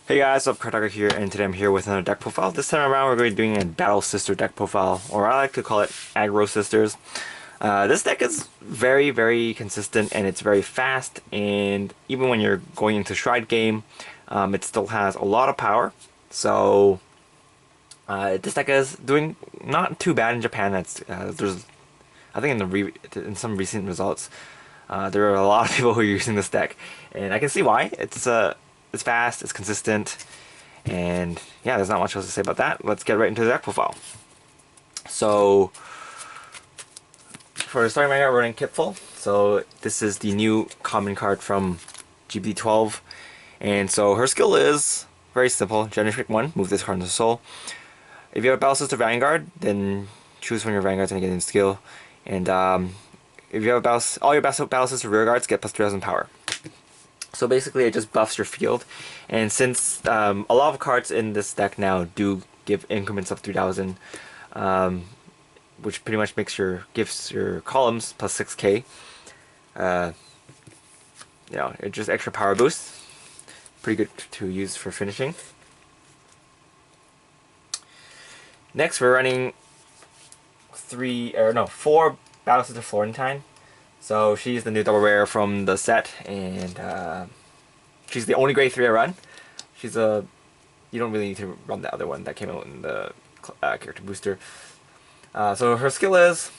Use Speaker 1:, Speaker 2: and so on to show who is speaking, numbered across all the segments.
Speaker 1: Hey guys, what's up? Cardfight here, and today I'm here with another deck profile. This time around we're going to be doing a Battle Sister deck profile, or I like to call it Aggro Sisters. This deck is very, very consistent, and it's very fast, and even when you're going into Stride game, it still has a lot of power. So this deck is doing not too bad in Japan. There's, I think in some recent results, there are a lot of people who are using this deck, and I can see why. It's fast, it's consistent, and yeah, there's not much else to say about that. Let's get right into the deck profile. So, for the starting Vanguard, we're running Kitful. So, this is the new common card from GBT12. And so, her skill is very simple. Generate 1, move this card into Soul. If you have a Battle Sister Vanguard, then choose one of your Vanguards and get in skill. And if you have all your Battle Sister Rear Guards, get plus 3000 power. So basically it just buffs your field, and since a lot of cards in this deck now do give increments of 3000, which pretty much gives your columns plus 6k, it's just extra power boost. Pretty good to use for finishing. Next we're running 4 Battle Sister Florentine. So she's the new double rare from the set, and she's the only grade 3 I run. You don't really need to run the other one that came out in the character booster. So her skill is,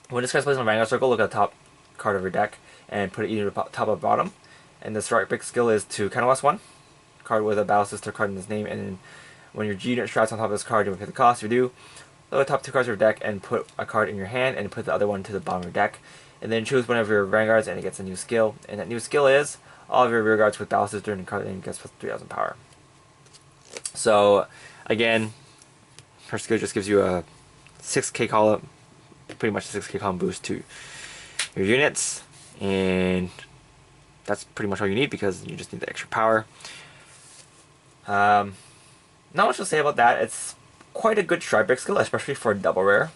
Speaker 1: when this card's placed on a Vanguard circle, look at the top card of your deck and put it either top or bottom. And the strike big skill is to counterblast 1 card with a Battle Sister card in its name, and then when your G unit strats on top of this card, you will pay the cost. If you do, look at the top 2 cards of your deck and put a card in your hand and put the other one to the bottom of your deck. And then choose one of your Vanguards and it gets a new skill. And that new skill is all of your rear guards with Battle Sister and card and gets plus 3000 power. So again, her skill just gives you a 6k column, pretty much a 6k column boost to your units, and that's pretty much all you need because you just need the extra power. Not much to say about that. It's quite a good strike break skill, especially for a double rare.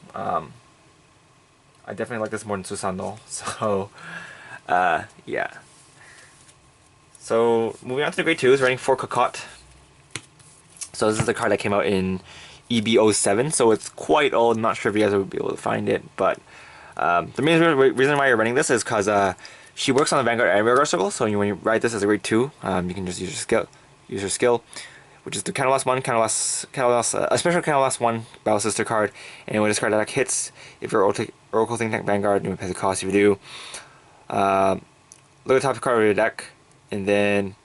Speaker 1: I definitely like this more than Susanoo, so yeah. So moving on to the grade 2 is running 4 Cocotte. So this is the card that came out in EB07, so it's quite old. I'm not sure if you guys will be able to find it, but the main reason why you're running this is because she works on the Vanguard and Rearguard circle, so when you write this as a grade 2, you can just use your skill, which is to counterblast 1, a special counterblast 1 Battle Sister card, and when this card attack hits, if you're Oracle Think Tank Vanguard, you may pay the cost. If you do, look at the top card of your deck, and then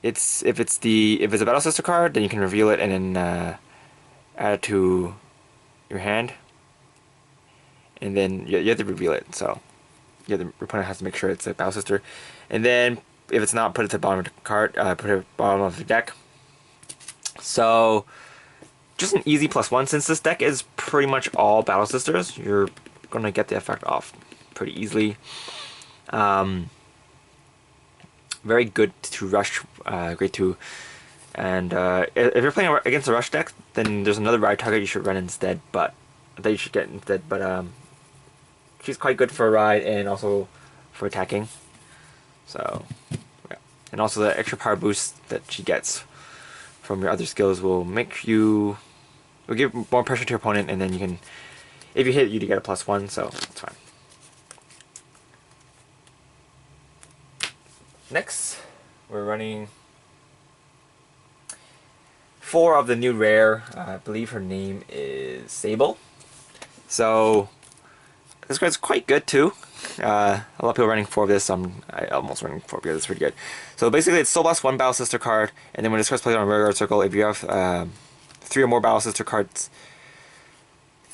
Speaker 1: if it's a Battle Sister card, then you can reveal it and then add it to your hand, and then you have to reveal it. So the opponent has to make sure it's a Battle Sister, and then if it's not, put it to the bottom of the card, put it at the bottom of the deck. So, just an easy +1. Since this deck is pretty much all Battle Sisters, you're going to get the effect off pretty easily. Very good to rush grade 2. And if you're playing against a rush deck, then there's another ride target you should run instead, but she's quite good for a ride and also for attacking. So, yeah. And also the extra power boost that she gets from your other skills will give more pressure to your opponent, and then you can, if you hit, you get a +1, so it's fine. Next, we're running 4 of the new rare. I believe her name is Sable. So this card's quite good too. A lot of people are running 4 of this, so I almost running 4 because it's pretty good. So basically it's Soul Blast 1 Battle Sister card, and then when this card's placed on a rearguard circle, if you have 3 or more Battle Sister cards,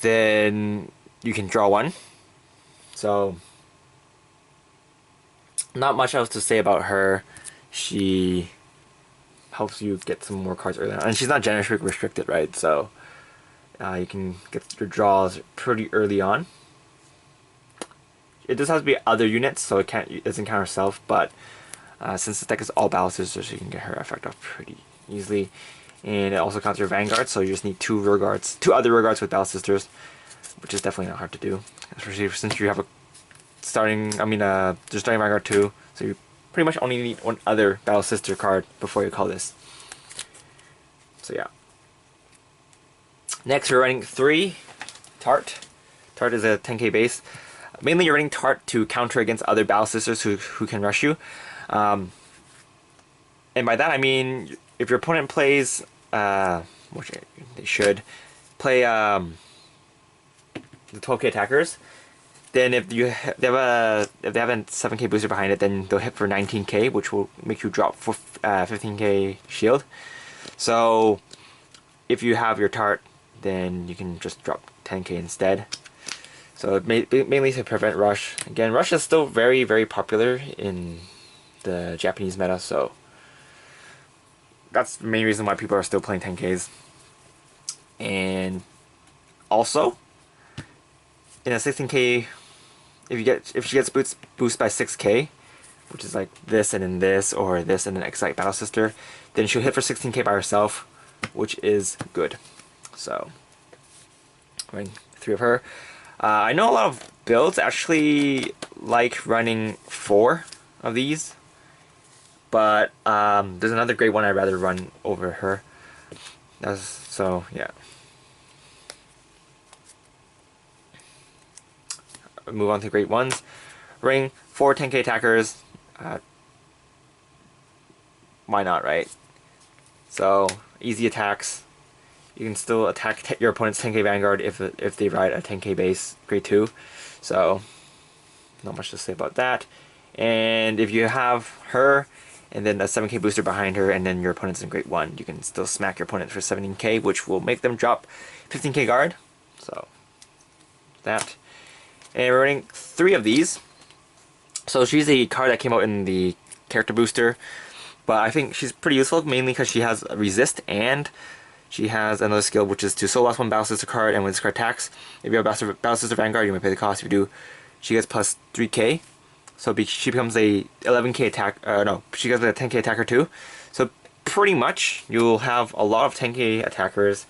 Speaker 1: then you can draw 1. So not much else to say about her. She helps you get some more cards early on, and she's not generation restricted, right? So you can get your draws pretty early on. It does have to be other units, so it doesn't count herself, but since the deck is all Battle Sisters, you can get her effect off pretty easily. And it also counts your Vanguard, so you just need 2 other rear guards with Battle Sisters, which is definitely not hard to do, especially since you have a starting Vanguard 2, so you pretty much only need one other Battle Sister card before you call this. So yeah. Next we're running 3 Tart. Tart is a 10k base. Mainly you're running Tart to counter against other Battle Sisters who can rush you. And by that I mean, if your opponent plays, which they should, play the 12k attackers, then if they have a 7k booster behind it, then they'll hit for 19k, which will make you drop for 15k shield. So if you have your Tart, then you can just drop 10k instead. So mainly to prevent rush. Again, rush is still very, very popular in the Japanese meta, so that's the main reason why people are still playing 10ks. And also, in a 16k, if she gets boost by 6k, which is like this and then this, or this and then Excite Battle Sister, then she'll hit for 16k by herself, which is good. So, running 3 of her. I know a lot of builds actually like running 4 of these, but there's another great one I'd rather run over her. So yeah. Move on to great ones. Ring 4 10k attackers. Why not, right? So easy attacks. You can still attack your opponent's 10k Vanguard if they ride a 10k base grade 2. So not much to say about that. And if you have her and then a 7k booster behind her and then your opponent's in grade 1, you can still smack your opponent for 17k, which will make them drop 15k guard. So that. And we're running 3 of these. So she's a card that came out in the character booster, but I think she's pretty useful mainly because she has resist and she has another skill which is to soul blast 1 Battle Sister card, and when this card attacks, if you have Battle Sister Vanguard, you may pay the cost. If you do, she gets plus 3k. So she becomes a 11k attack, no, she gets a 10k attacker too. So pretty much, you'll have a lot of 10k attackers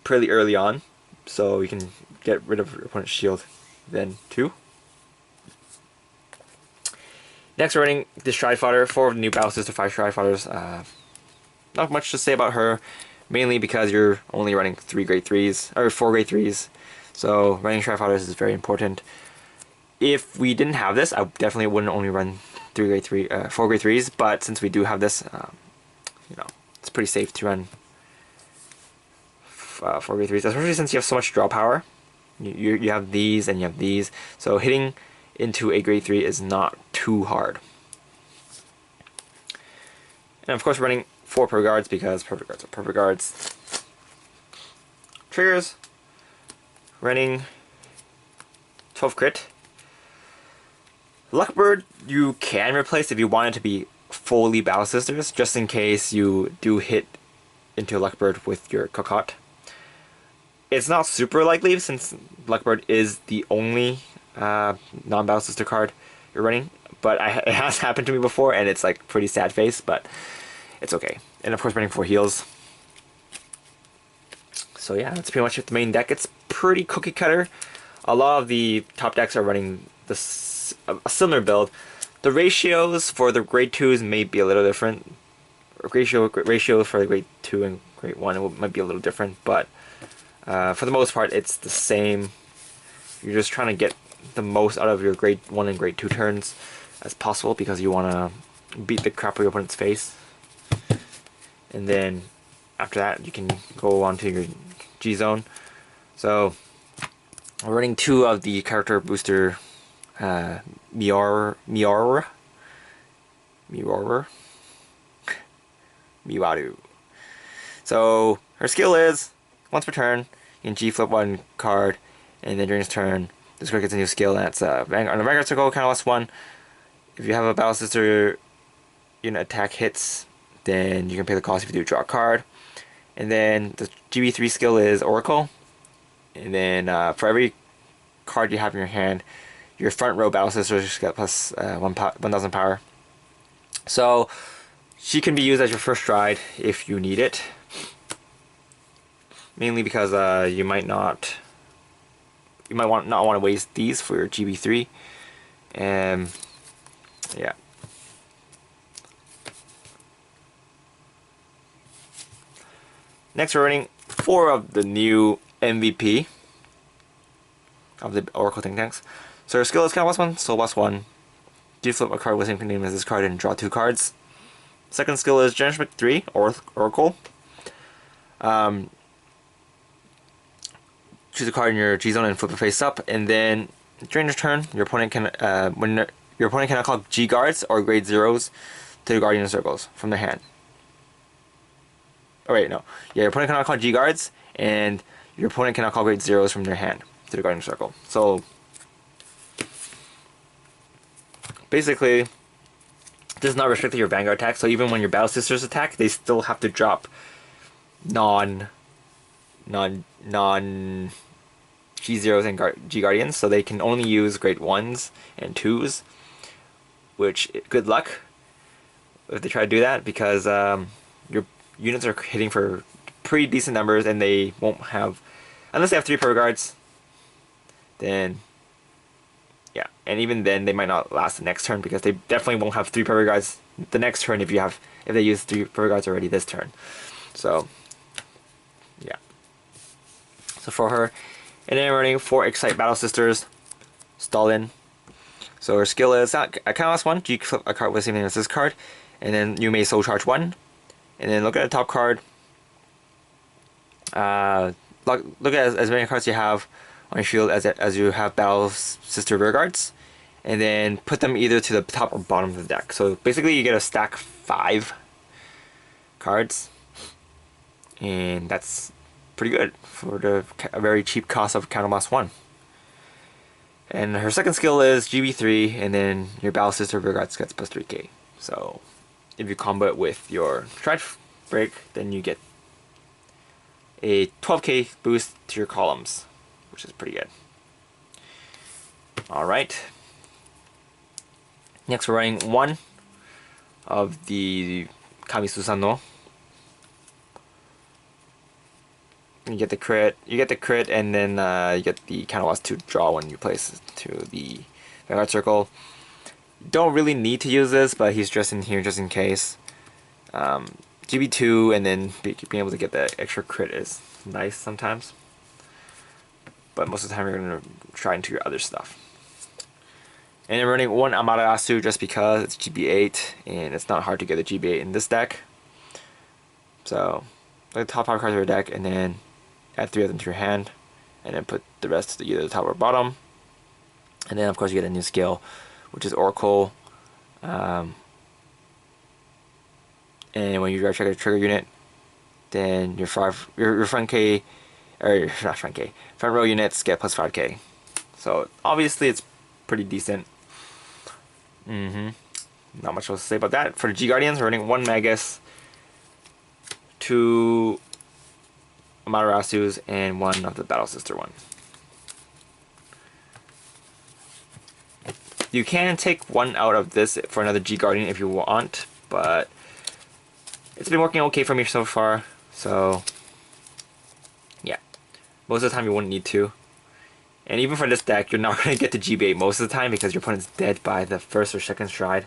Speaker 1: pretty early on. So you can get rid of your opponent's shield then too. Next we're running the Stride Fodder, 4 of the new Battle Sister 5 Stride Fodders. Not much to say about her, mainly because you're only running 3 grade 3s, or 4 grade 3s. So running Stride Fodders is very important. If we didn't have this, I definitely wouldn't only run 4 grade 3s, but since we do have this, you know, it's pretty safe to run 4 grade 3s, especially since you have so much draw power. You have these and you have these, so hitting into a grade 3 is not too hard. And of course running 4 Perfect Guards because Perfect Guards are Perfect Guards. Triggers, running 12 crit. Luckbird you can replace if you want it to be fully Battle Sisters, just in case you do hit into Luckbird with your Cocotte. It's not super likely since Luckbird is the only non-Battle Sister card you're running, but it has happened to me before and it's like pretty sad face, but it's okay. And of course running 4 heals. So yeah, that's pretty much it. The main deck, it's pretty cookie cutter. A lot of the top decks are running a similar build. The ratios for the grade 2s may be a little different. Ratio for the grade 2 and grade 1 might be a little different, but for the most part it's the same. You're just trying to get the most out of your grade 1 and grade 2 turns as possible because you want to beat the crap out of your opponent's face. And then after that you can go on to your G zone. So we're running 2 of the character booster Miwaru. So her skill is once per turn you can G flip 1 card, and then during his turn this card gets a new skill, and that's on the Vanguard circle, kind of less 1. If you have a Battle Sister unit attack hits, then you can pay the cost if you do draw a card. And then the GB3 skill is Oracle, and then for every card you have in your hand, your front row Battle Sisters just get plus 1,000 power. So she can be used as your first stride if you need it. Mainly because you might not want to waste these for your GB3. Yeah. Next, we're running 4 of the new MVP of the Oracle Think Tanks. So our skill is Counter +1, Soul +1. Do flip a card with the same name as this card and draw 2 cards. Second skill is Generation 3, Oracle. Choose a card in your G zone and flip it face up, and then during your turn, your opponent can your opponent cannot call G guards or grade 0s to the Guardian Circles from their hand. Oh wait, no. Yeah, your opponent cannot call G guards, and your opponent cannot call grade 0s from their hand to the Guardian Circle. So basically, this is not restricted to your Vanguard attack. So even when your Battle Sisters attack, they still have to drop non G0s and G Guardians, so they can only use grade 1s and 2s, which, good luck if they try to do that, because your units are hitting for pretty decent numbers, and they won't have, unless they have 3 Pro Guards, then yeah, and even then they might not last the next turn, because they definitely won't have 3 Pro Guards the next turn if they use 3 Pro Guards already this turn. So yeah. So for her, and then we're running 4 Excite Battle Sisters, Stalin. So her skill is a count +1. You flip a card with the same name as this card, and then you may Soul Charge 1. And then look at the top card. Look at as many cards you have on your field as you have Battle Sister Rearguards, and then put them either to the top or bottom of the deck. So basically, you get a stack 5 cards, and that's pretty good for a very cheap cost of Counter +1. And her second skill is GB3, and then your Battle Sister Rearguards gets +3k. So if you combo it with your Stride Break, then you get a 12k boost to your columns, which is pretty good. Alright. Next, we're running 1 of the Kami-Susan no. You get the crit, and then you get the counter +2 to draw when you place to the Vanguard Circle. Don't really need to use this, but he's just in here just in case. GB2, and then being able to get the extra crit is nice sometimes. But most of the time you're going to try into your other stuff. And then running 1 Amaterasu just because it's GB8, and it's not hard to get a GB8 in this deck. So, the top 5 cards of your deck, and then add 3 of them to your hand, and then put the rest to either the top or bottom. And then of course you get a new skill, which is Oracle. And when you check a trigger unit, then your front K, or not front K, front row units get +5k. So obviously it's pretty decent. Not much else to say about that. For the G Guardians, we're running 1 Magus, 2 Amaterasus, and 1 of the Battle Sister one. You can take 1 out of this for another G Guardian if you want, but it's been working okay for me so far, so yeah. Most of the time you wouldn't need to. And even for this deck, you're not going to get the GB8 most of the time because your opponent's dead by the first or second stride.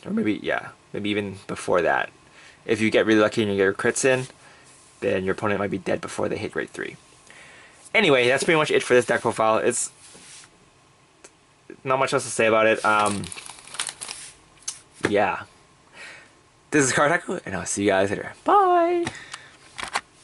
Speaker 1: Or maybe, yeah, maybe even before that. If you get really lucky and you get your crits in, then your opponent might be dead before they hit grade 3. Anyway, that's pretty much it for this deck profile. It's not much else to say about it. Yeah. This is Cardfight, and I'll see you guys later. Bye!